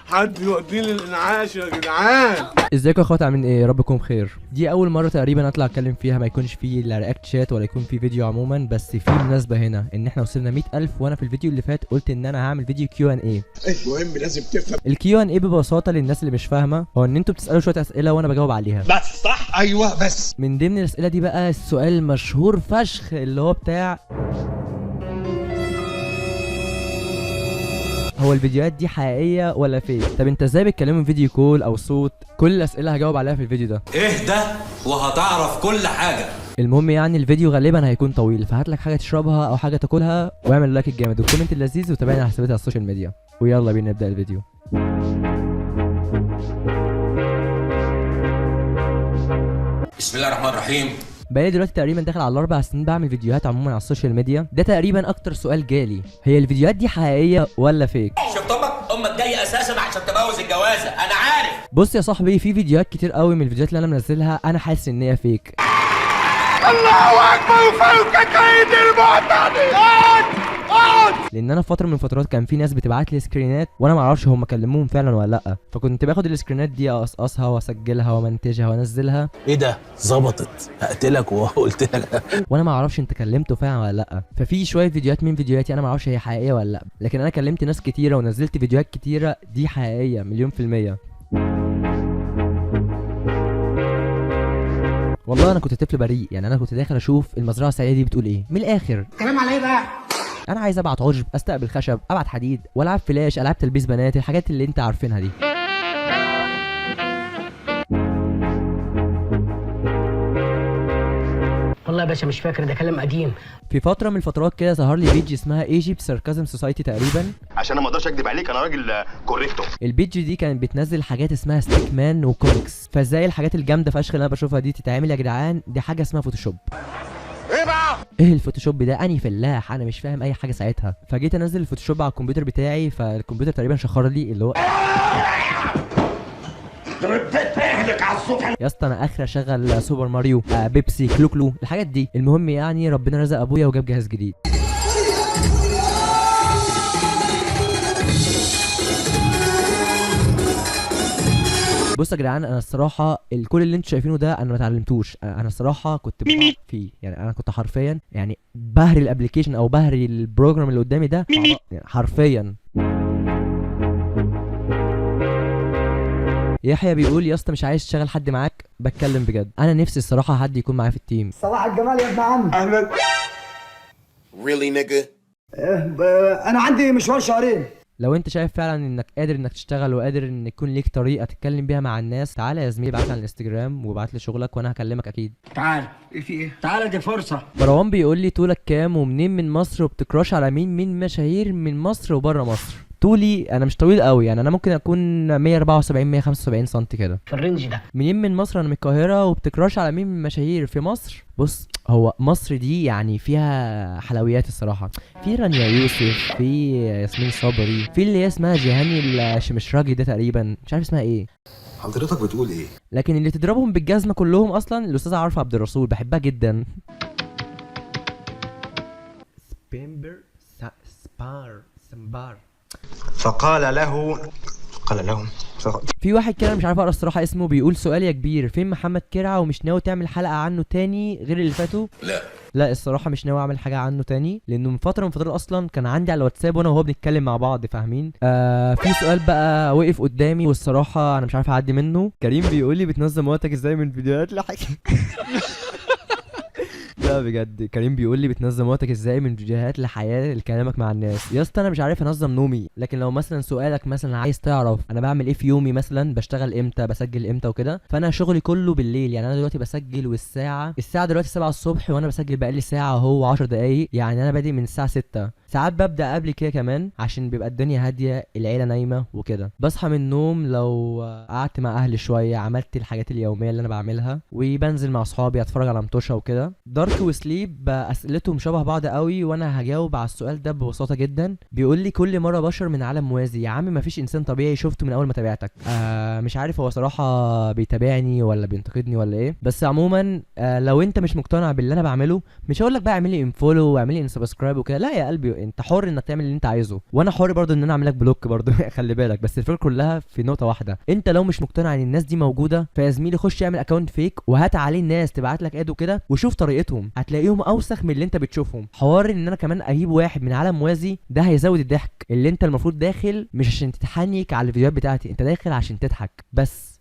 حد يوديني الانعاش يا جدعان. ازيكم يا اخوات، عاملين ايه؟ يا رب تكونوا بخير. دي اول مره تقريبا اطلع اتكلم فيها ما يكونش فيه لا رياكت شات ولا يكون فيه فيديو عموما، بس في مناسبه هنا ان احنا وصلنا 100,000، وانا في الفيديو اللي فات قلت ان انا هعمل فيديو كيو ان اي. المهم لازم تفهم الكيو ان اي ببساطه للناس اللي مش فاهمه هو ان انتوا بتسالوا شويه اسئله وانا بجاوب عليها بس. صح، ايوه. بس من ضمن الاسئله دي بقى السؤال المشهور فشخ اللي هو بتاع هو الفيديوهات دي حقيقيه ولا فيك؟ طب انت ازاي بتكلموا فيديو كول او صوت؟ كل الاسئله هجاوب عليها في الفيديو ده. اهدى وهتعرف كل حاجه. المهم يعني الفيديو غالبا هيكون طويل، فهات لك حاجه تشربها او حاجه تاكلها واعمل لايك الجامد والكومنت اللذيذ وتابعني على حساباتي على السوشيال ميديا، ويلا بينا نبدا الفيديو. بسم الله الرحمن الرحيم. بقالي دلوقتي تقريبا داخل على 4 سنين بعمل فيديوهات عموما على السوشيال ميديا. ده تقريبا اكتر سؤال جالي، هي الفيديوهات دي حقيقيه ولا فيك؟ شفت امك جايه اساسا عشان تبوظ الجوازه، انا عارف. بص يا صاحبي، في فيديوهات كتير قوي من الفيديوهات اللي انا منزلها انا حاسس ان هي فيك. الله اكبر فوق كيد المعتدين. لان انا في فتره من الفترات كان في ناس بتبعت لي سكرينات وانا ما اعرفش هم كلموهم فعلا ولا لا، فكنت باخد السكرينات دي اقصقصها واسجلها ومنتجها وانزلها. ايه ده؟ ظبطت هقتلك وقلت لك وانا ما اعرفش انت كلمته فعلا ولا لا. ففي شويه فيديوهات من فيديوهاتي انا ما اعرفش هي حقيقيه ولا لا، لكن انا كلمت ناس كتيره ونزلت فيديوهات كتيره دي حقيقيه مليون في الميه. والله انا كنت طفل بريء، يعني انا كنت داخل اشوف المزرعه السعيده دي بتقول ايه من الاخر. كلام على ايه بقى؟ انا عايز ابعت عشب، استقبل خشب، ابعت حديد، والعب فلاش، العاب تلبيس بنات، الحاجات اللي انت عارفينها دي. والله يا باشا مش فاكر، ده كلام قديم. في فتره من الفترات كده ظهر لي بيج اسمها ايجيبت ساركازم سوسايتي تقريبا، عشان انا ما اقدرش اكدب عليك، انا راجل كوريكتو. البيج دي كانت بتنزل حاجات اسمها ستيك مان وكوميكس، فازاي الحاجات الجامده فشخ اللي انا بشوفها دي تتعمل يا جدعان؟ دي حاجه اسمها فوتوشوب. ايه بقى؟ ايه الفوتوشوب ده؟ اني فلاح انا مش فاهم اي حاجه ساعتها، فجيت انزل الفوتوشوب على الكمبيوتر بتاعي، فالكمبيوتر تقريبا شخر لي اللي هو يا اسطى انا اخر اشغل سوبر ماريو، بيبسي، كلو الحاجات دي. المهم يعني ربنا رزق ابويا وجاب جهاز جديد. بصوا يا جدعان، انا الصراحه كل اللي انتوا شايفينه ده انا ما اتعلمتوش، انا الصراحه كنت بقع فيه، يعني انا كنت حرفيا يعني بهري الابلكيشن او بهري البروجرام اللي قدامي ده يعني حرفيا. يحيى بيقول يا اسطى مش عايز تشغل حد معاك؟ بتكلم بجد، انا نفسي الصراحه حد يكون معايا في التيم. صباح الجمال يا ابن عم. اهلا. ريلي نيجا. انا عندي مشوار شهرين. لو انت شايف فعلا انك قادر انك تشتغل وقادر ان يكون ليك طريقه تتكلم بيها مع الناس، تعالى يا زميلي ابعت لي على الانستجرام وابعت لي شغلك وانا هكلمك اكيد. تعال. ايه في ايه؟ تعال دي فرصه. مروان بيقول لي طولك كام ومنين من مصر وبتكراش على مين من مشاهير من مصر وبره مصر؟ طولي انا مش طويل قوي، يعني انا ممكن اكون 174 175 سم كده في الرينج ده. منين من مصر؟ انا من القاهره. وبتكراش على مين من مشاهير في مصر؟ بص هو مصر دي يعني فيها حلويات الصراحه، في رانيا يوسف، في ياسمين صبري، في اللي هي اسمها جيهاني الشمشراجي ده تقريبا مش عارف اسمها ايه. حضرتك بتقول ايه؟ لكن اللي تضربهم بالجزمه كلهم اصلا الاستاذه عارفه عبد الرسول، بحبها جدا. سمبار فقال لهم في واحد كده مش عارف اقرا الصراحه اسمه، بيقول سؤال يا كبير، فين محمد كرعه ومش ناوي تعمل حلقه عنه تاني غير اللي فاتوا؟ لا الصراحه مش ناوي اعمل حاجه عنه تاني، لانه من فتره اصلا كان عندي على الواتساب وانا وهو بنتكلم مع بعض، فاهمين؟ في سؤال بقى وقف قدامي والصراحه انا مش عارف اعدي منه. كريم بيقول لي بتنظم وقتك ازاي من فيديوهات لحاجه لا بجد، كريم بيقول لي بتنظم وقتك ازاي من فيديوهات لحياه لكلامك مع الناس. يا اسطى انا مش عارف انظم نومي، لكن لو مثلا سؤالك مثلا عايز تعرف انا بعمل ايه في يومي، مثلا بشتغل امتى، بسجل امتى وكده، فانا شغلي كله بالليل. يعني انا دلوقتي بسجل والساعه دلوقتي 7 الصبح وانا بسجل بقالي ساعه اهو 10 دقايق، يعني انا بادئ من الساعه 6. ساعات ببدا قبل كده كمان عشان بيبقى الدنيا هاديه، العيله نايمه وكده. بصحى من النوم لو قعدت مع اهلي شويه، عملت الحاجات اليوميه اللي انا بعملها، وبنزل مع اصحابي اتفرج على مطوشه وكده. دارك وسليب اسئلتهم شبه بعض قوي وانا هجاوب على السؤال ده ببساطه جدا. بيقول لي كل مره بشر من عالم موازي. يا عم مفيش انسان طبيعي شفته من اول ما تابعتك. مش عارف هو صراحه بيتابعني ولا بينتقدني ولا ايه، بس عموما لو انت مش مقتنع باللي انا بعمله مش هقول لك بقى اعمل لي انفولو واعمل لي سبسكرايب وكده، لا يا قلبي انت حر انك تعمل اللي انت عايزه، وانا حر برضو ان انا اعمل لك بلوك برضو خلي بالك. بس الفكره كلها في نقطه واحده، انت لو مش مقتنع ان الناس دي موجوده فيا زميلي خش اعمل اكونت فيك وهات عليه الناس تبعت لك اد وكده وشوف طريقتهم، هتلاقيهم اوسخ من اللي انت بتشوفهم. حوار ان انا كمان اجيب واحد من عالم موازي ده هيزود الضحك. اللي انت المفروض داخل مش عشان تتحنك على الفيديوهات بتاعتي، انت داخل عشان تضحك بس.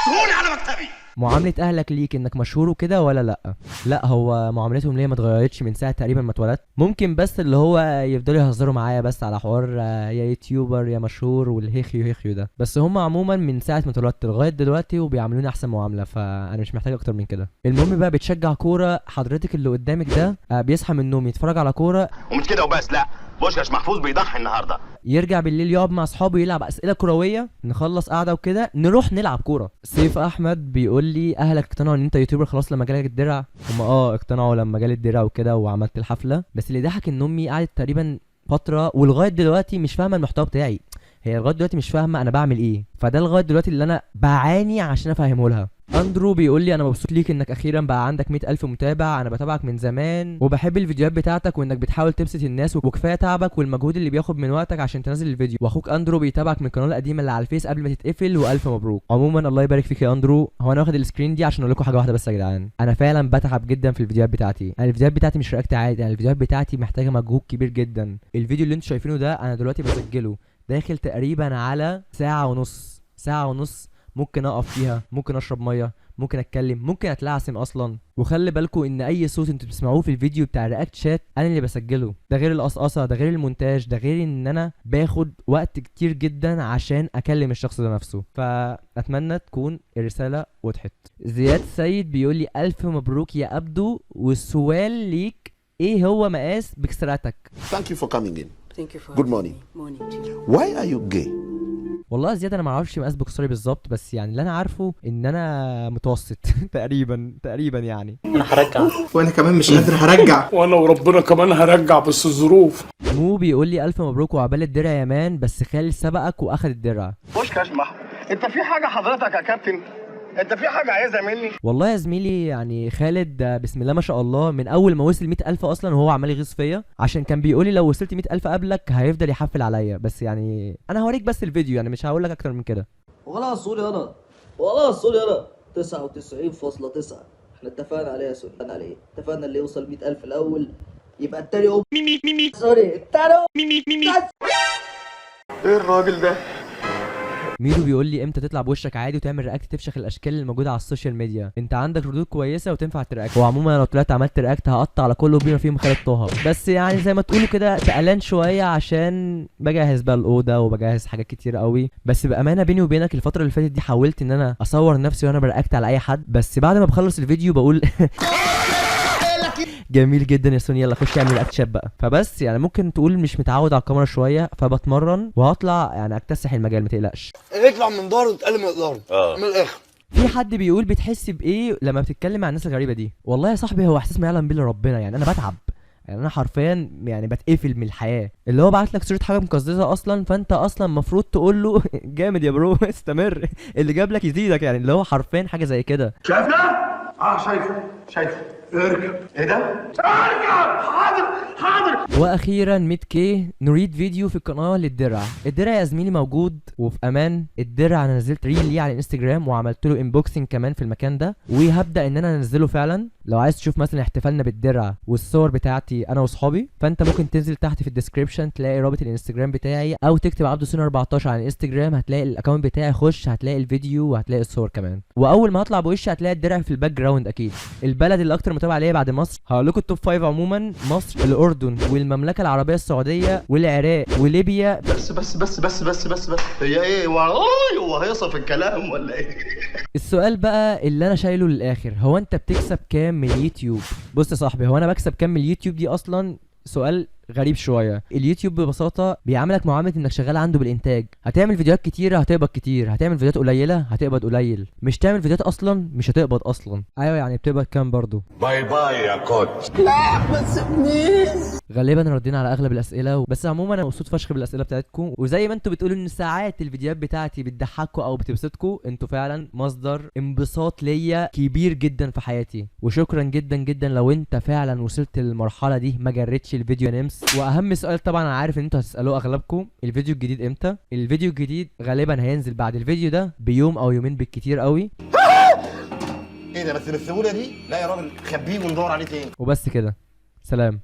قول على مكتبي. معاملة اهلك ليك انك مشهور وكده ولا لا؟ لا، هو معاملتهم ليا ما اتغيرتش من ساعة تقريبا ما اتولدت. ممكن بس اللي هو يفضلوا يهزروا معايا بس على حوار يا يوتيوبر يا مشهور والهيخيو هيخيو ده، بس هم عموما من ساعة ما اتولدت لغاية دلوقتي وبيعاملوني احسن معاملة، فانا مش محتاج اكتر من كده. المهم بقى، بتشجع كورة، حضرتك اللي قدامك ده بيصحى من النوم يتفرج على كورة ومش كده وبس، لا بوشكاش محفوظ بيضحي النهارده. يرجع بالليل يقعد مع اصحابه يلعب اسئله كرويه، نخلص قعده وكده نروح نلعب كوره. سيف احمد بيقول لي اهلك اقتنعوا ان انت يوتيوبر خلاص لما جالك الدرع؟ هم اقتنعوا لما جالي الدرع وكده وعملت الحفله، بس اللي ضحك ان امي قعدت تقريبا فتره ولغايه دلوقتي مش فاهمه المحتوى بتاعي، هي لغايه دلوقتي مش فاهمه انا بعمل ايه، فده لغايه دلوقتي اللي انا بعاني عشان افهمه لها. اندرو بيقول لي انا مبسوط ليك انك اخيرا بقى عندك 100,000 متابع، انا بتابعك من زمان وبحب الفيديوهات بتاعتك وانك بتحاول تبسط الناس وكفايه تعبك والمجهود اللي بياخد من وقتك عشان تنزل الفيديو. واخوك اندرو بيتابعك من القناه القديمه اللي على الفيس قبل ما تتقفل، والف مبروك. عموما الله يبارك فيك يا اندرو. هو انا واخد السكرين دي عشان اقول لكم حاجه واحده بس يا جدعان، انا فعلا بتعب جدا في الفيديوهات بتاعتي. انا الفيديوهات بتاعتي مش رياكت عادي، انا الفيديوهات بتاعتي محتاجه مجهود كبير جدا. الفيديو اللي انتوا شايفينه ده انا دلوقتي بسجله داخل تقريبا على ساعه ونص، ممكن اقف فيها، ممكن اشرب ميه، ممكن اتكلم، ممكن اتلعثم اصلا. وخلي بالكم ان اي صوت انتوا بتسمعوه في الفيديو بتاع الرياكت شات انا اللي بسجله، ده غير القصقصه، ده غير المونتاج، ده غير ان انا باخد وقت كتير جدا عشان اكلم الشخص ده نفسه. فاتمنى تكون الرساله وضحت. زياد سيد بيقول لي الف مبروك يا ابدو، والسؤال ليك ايه هو مقاس بكسراتك؟ Thank you for coming in. Thank you for Good morning. morning to you. Why are you gay? والله زياد انا ما اعرفش مقاس بوكسري بالظبط، بس يعني اللي انا عارفه ان انا متوسط تقريبا يعني. وانا كمان مش قادر هرجع. وانا وربنا كمان هرجع بس الظروف. مو بيقول لي الف مبروك وعبال الدرع يا مان، بس خالد سبقك واخد الدرع. بوشكاش انت في حاجه حضرتك يا كابتن؟ انت في حاجه عايزها مني؟ والله يا زميلي يعني خالد بسم الله ما شاء الله من اول ما وصل 100,000 اصلا وهو عمال يغيظ فيا، عشان كان بيقول لي لو وصلت 100,000 قبلك هيفضل يحفل عليا. بس يعني انا هوريك بس الفيديو، يعني مش هقول لك اكتر من كده. وخلاص قول يلا، خلاص قول يلا 99.9 احنا اتفقنا عليها. سوري عليه، اتفقنا اللي يوصل 100,000 الاول يبقى التاني سوري التاني ايه الراجل ده؟ ميدو بيقول لي امتى تطلع بوشك عادي وتعمل رياكت تفشخ الاشكال اللي موجوده على السوشيال ميديا؟ انت عندك ردود كويسه وتنفع ترياكت. وعموما لو طلعت عملت رياكت هقطع على كله بما فيهم خالد طه، بس يعني زي ما تقولوا كده تقلان شويه عشان بجهز بقى الاوضه وبجهز حاجات كتير قوي. بس بامانه بيني وبينك الفتره اللي فاتت دي حاولت ان انا اصور نفسي وانا برياكت على اي حد، بس بعد ما بخلص الفيديو بقول جميل جدا يا سوني، يلا خش اعمل رياكت شات بقى. فبس يعني ممكن تقول مش متعود على الكاميرا شويه، فبتمرن وهطلع يعني اكتسح المجال ما تقلقش. اطلع من دار وتقل من الدار من الاخر. في حد بيقول بتحس بايه لما بتتكلم مع الناس الغريبه دي؟ والله يا صاحبي هو احساس ما يعلم به ربنا، يعني انا بتعب، يعني انا حرفيا يعني بتقفل من الحياه. اللي هو بعت لك صوره حاجه مقززه اصلا، فانت اصلا المفروض تقول له جامد يا برو استمر، اللي جاب لك يزيدك، يعني اللي هو حرفيا حاجه زي كده. شايف ده؟ شايفه اركب. ايه ده؟ اركب. حاضر. واخيرا 100K نريد فيديو في القناه للدرع. الدرع يا زميلي موجود وفي امان. الدرع انا نزلت ريل ليه على الانستجرام وعملت له انبوكسنج كمان في المكان ده، وهبدا ان انا انزله فعلا. لو عايز تشوف مثلا احتفالنا بالدرع والصور بتاعتي انا واصحابي، فانت ممكن تنزل تحت في الديسكريبشن تلاقي رابط الانستجرام بتاعي، او تكتب عبده سنة 14 على الانستجرام هتلاقي الاكونت بتاعي، خش هتلاقي الفيديو وهتلاقي الصور كمان. واول ما هطلع بوشي هتلاقي الدرع في الباك جراوند. اكيد البلد اللي اكتر متابعه ليا بعد مصر هقول لكم التوب 5 عموما: مصر، الاردن، والمملكه العربيه السعوديه، والعراق، وليبيا. بس هي ايه؟ هو هيصف الكلام ولا ايه؟ السؤال بقى اللي انا شايله للاخر، هو انت بتكسب كام من اليوتيوب؟ بص يا صاحبي، هو انا بكسب كام من اليوتيوب دي اصلا سؤال غريب شويه. اليوتيوب ببساطه بيعاملك معامله انك شغال عنده بالانتاج. هتعمل فيديوهات كتيره هتقبض كتير، هتعمل فيديوهات قليله هتقبض قليل، مش تعمل فيديوهات اصلا مش هتقبض اصلا. ايوه يعني بتقبض كام برضو؟ باي يا كوتش. لا ما تسيبنيش. غالبا ردينا على اغلب الاسئله، بس عموما انا مبسوط فشخ بالاسئله بتاعتكم. وزي ما انتوا بتقولوا ان ساعات الفيديوهات بتاعتي بتضحكوا او بتبسطكم، انتوا فعلا مصدر انبساط ليا كبير جدا في حياتي. وشكرا جدا جدا لو انت فعلا وصلت للمرحله دي ما جريتش الفيديو نمس بس. واهم سؤال طبعا انا عارف ان انتوا هتسالوه اغلبكم، الفيديو الجديد امتى؟ الفيديو الجديد غالبا هينزل بعد الفيديو ده بيوم او يومين بالكتير قوي. ايه ده بس بالسهوله دي؟ لا يا راجل خبيه وندور عليه تاني. وبس كده، سلام.